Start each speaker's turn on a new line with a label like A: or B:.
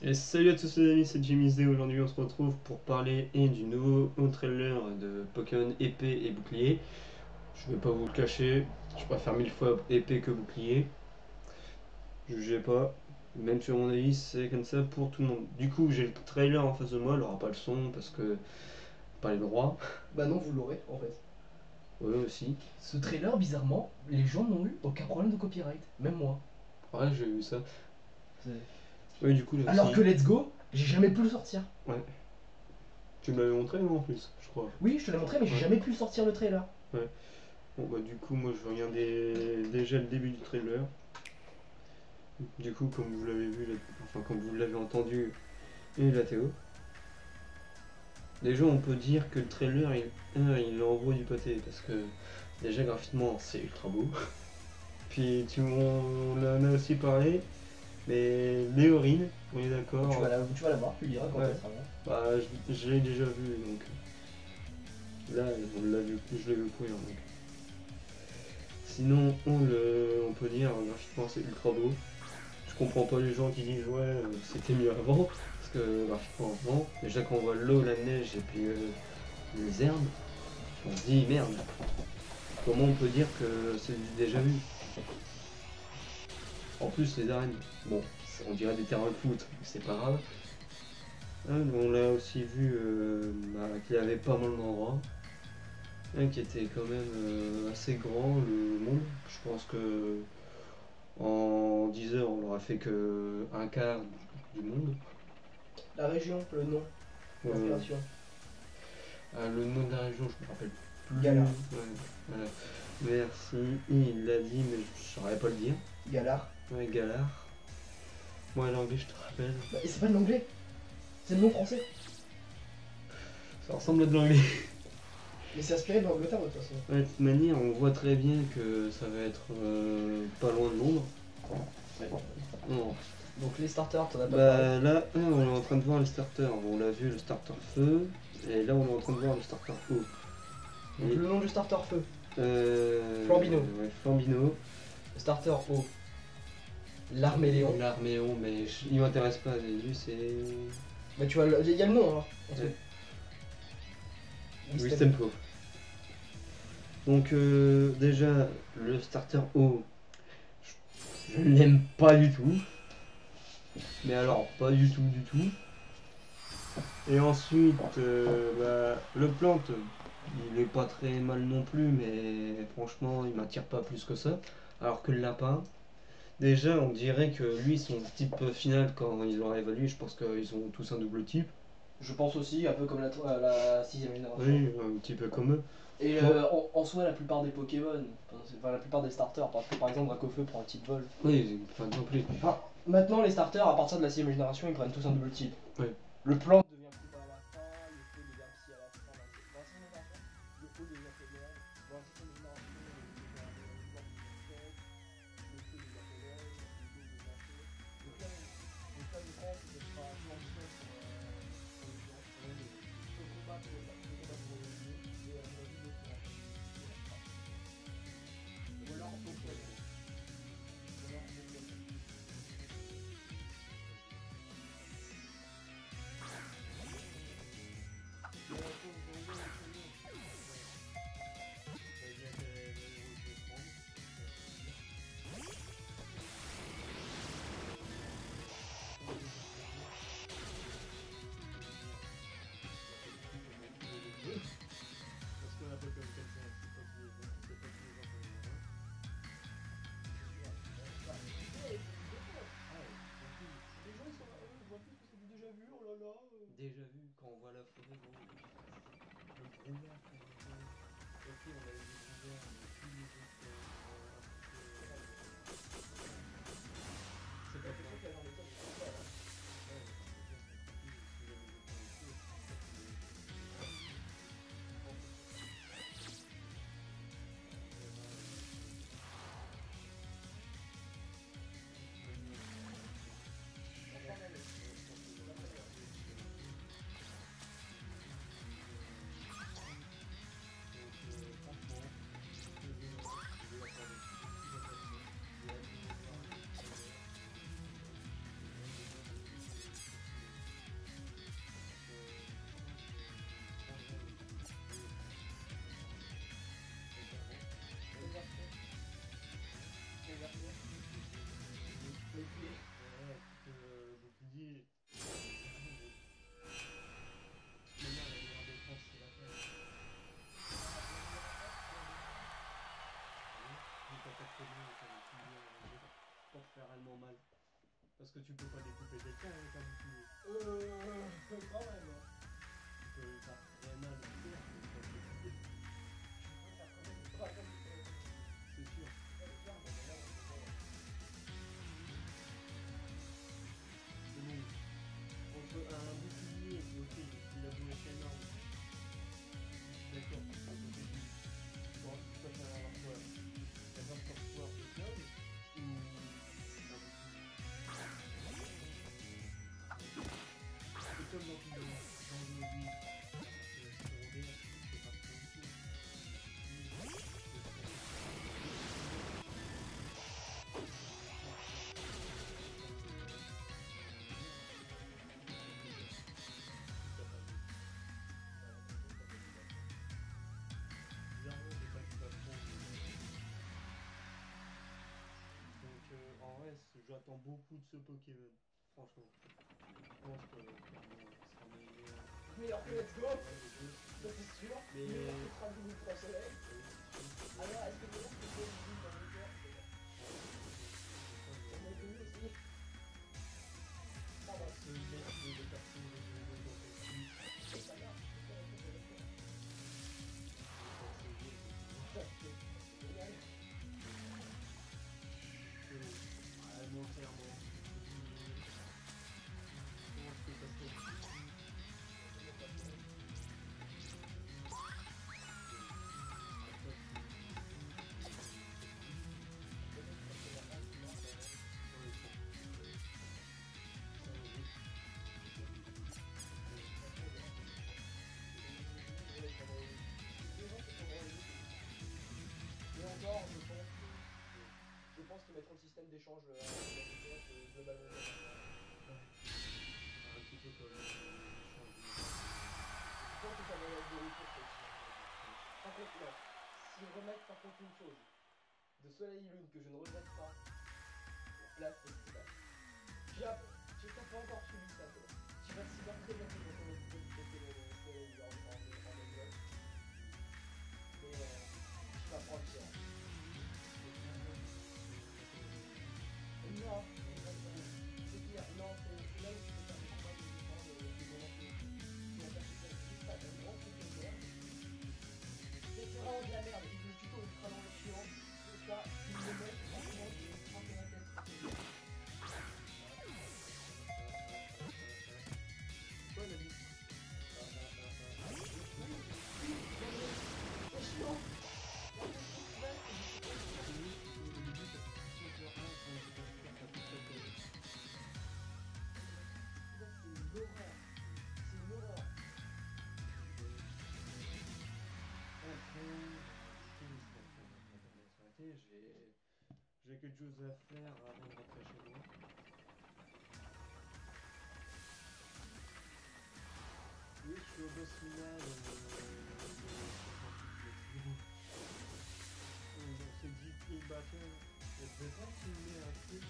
A: Et salut à tous les amis, c'est Jimmy's. Aujourd'hui on se retrouve pour parler du nouveau trailer de Pokémon épée et bouclier. Je vais pas vous le cacher, je préfère 1000 fois épée que bouclier. Jugez pas, même sur mon avis c'est comme ça pour tout le monde. Du coup j'ai le trailer en face de moi, il aura pas le son parce que pas les droits.
B: Bah non, vous l'aurez en fait.
A: Ouais aussi.
B: Ce trailer, bizarrement, les gens n'ont eu aucun problème de copyright, même moi.
A: Ouais j'ai vu ça.
B: C'est-
A: Ouais du coup là
B: Alors
A: aussi.
B: que Let's Go, j'ai jamais pu le sortir.
A: Ouais. Tu me l'avais montré non en plus, je crois.
B: Oui, je te l'ai montré, mais j'ai
A: Ouais.
B: jamais pu sortir le trailer.
A: Ouais. Bon bah du coup moi je vais regarder déjà le début du trailer. Du coup, comme vous l'avez vu, enfin comme vous l'avez entendu, et la Théo. Déjà, on peut dire que le trailer, il envoie du pâté parce que déjà graphiquement, c'est ultra beau. Puis on en a aussi parlé, mais Léorine, on est d'accord.
B: Tu vas la voir, tu liras quand
A: Ouais.
B: elle sera là.
A: Bah, je l'ai déjà vu, donc là, on l'a vu, je l'ai vu courir. Donc. Sinon, on peut dire graphiquement, c'est ultra beau. Je comprends pas les gens qui disent ouais c'était mieux avant parce que graphiquement avant déjà quand on voit l'eau, la neige et puis les herbes on se dit merde comment on peut dire que c'est déjà vu. En plus les arènes bon on dirait des terrains de foot mais c'est pas grave. On l'a aussi vu qu'il y avait pas mal d'endroits qui était quand même assez grand le monde. Je pense que en 10 heures on aura fait que un quart du monde.
B: La région, le nom, l'inspiration.
A: Le nom de la région, je me rappelle plus.
B: Galar.
A: Ouais, voilà. Merci, il l'a dit, mais je saurais pas le dire.
B: Galar.
A: Ouais, Galar. Moi, l'anglais, je te rappelle.
B: Bah, et c'est pas de l'anglais, c'est le nom français.
A: Ça ressemble à de l'anglais.
B: Mais c'est inspiré de l'Angleterre de toute façon.
A: Ouais, de toute manière, on voit très bien que ça va être pas loin de Londres.
B: Ouais.
A: Non.
B: Donc les starters, t'en as pas
A: Bah
B: parlé.
A: là, on est en train de voir les starters. Bon, on l'a vu, le starter feu. Et là, on est en train de voir le starter eau.
B: Donc
A: Et,
B: le nom du starter feu, Flambino.
A: Ouais, Flambino.
B: le starter eau, l'Arméléon.
A: L'Arméon, mais il m'intéresse pas. J'ai vu, c'est.
B: Bah tu vois, il y a le nom hein.
A: Ouais.
B: Wistempo.
A: Wistempo. Donc déjà le starter haut, je ne l'aime pas du tout. Mais alors pas du tout du tout. Et ensuite le plante, il est pas très mal non plus, mais franchement il m'attire pas plus que ça. Alors que le lapin, déjà on dirait que lui son type final quand ils l'ont évalué, je pense qu'ils ont tous un double type.
B: Je pense aussi, un peu comme la 6ème génération.
A: Oui, un petit peu comme eux.
B: Et en soi, la plupart des Pokémon, enfin la plupart des starters, parce que par exemple Dracofeu prend un type vol.
A: Oui, pas non plus.
B: Enfin, maintenant les starters, à partir de la 6ème génération, ils prennent tous un double type.
A: Ouais.
B: Le plan devient plus bas à la fin, le feu devient psy à la fin. Dans la 6ème génération, le feu devient faiblesse. Dans la 7ème génération, le feu devient le feu devient faiblesse, le feu devient feu. Donc là, je pense que ce sera un plan de feu pour les gens. Le combat pour le jeu, et à mon avis, l'autre sera pas. Ou alors Pokémon.
A: Parce que tu peux pas découper quelqu'un avec un bouclier.
B: Quand même. Hein.
A: Tu peux faire très mal au faire, mais pas le découper.
B: Tu peux faire quand même pas comme
A: C'est sûr. C'est bon. Entre un bouclier, ok, il a beau être énorme. D'accord, tu peux pas faire un pouvoir. La force pouvoir de club ou un bouclier. C'est comme dans une vie. C'est pas trop cool. Donc en vrai, j'attends beaucoup de ce Pokémon. Franchement. Je pense que clairement, il sera meilleur.
B: Meilleur que Let's Go, ça c'est sûr.
A: Mais
B: Meilleur que Travel Ultra Soleil. Alors, est-ce que tu penses que c'est une ville dans le cœur? On est connu aussi. Ah bah,
A: ce mec de partir de
B: c'est pas grave. C'est génial.
A: Vraiment clairement. Comment je peux passer?
B: Et encore, je pense qu'ils mettront le système d'échange globalement.
A: Un petit peu comme
B: Je pense que ça va être de retour aussi. Par contre, là, s'ils remettent par contre une chose, de Soleil et Lune que je ne regrette pas, la place festival. J'ai pas encore suivi ça, toi. Tu vas s'y voir très bien quand on va écouter le Soleil en Enveloppe. Mais tu vas prendre cher. Non, c'est pire. Non, c'est là où tu peux faire des combats de volonté. Tu vas faire juste pas un grand truc de merde. C'est vraiment de la merde. Le tuto est vraiment chiant. C'est ça, ils le mettent franchement, je vais prendre la tête.
A: quoi la vie?
B: C'est chiant. C'est une horreur.
A: J'ai quelque chose à faire avant de rentrer chez moi. Oui, je suis au boss final. On s'est dit que le bâton, on devait pas filmer un truc.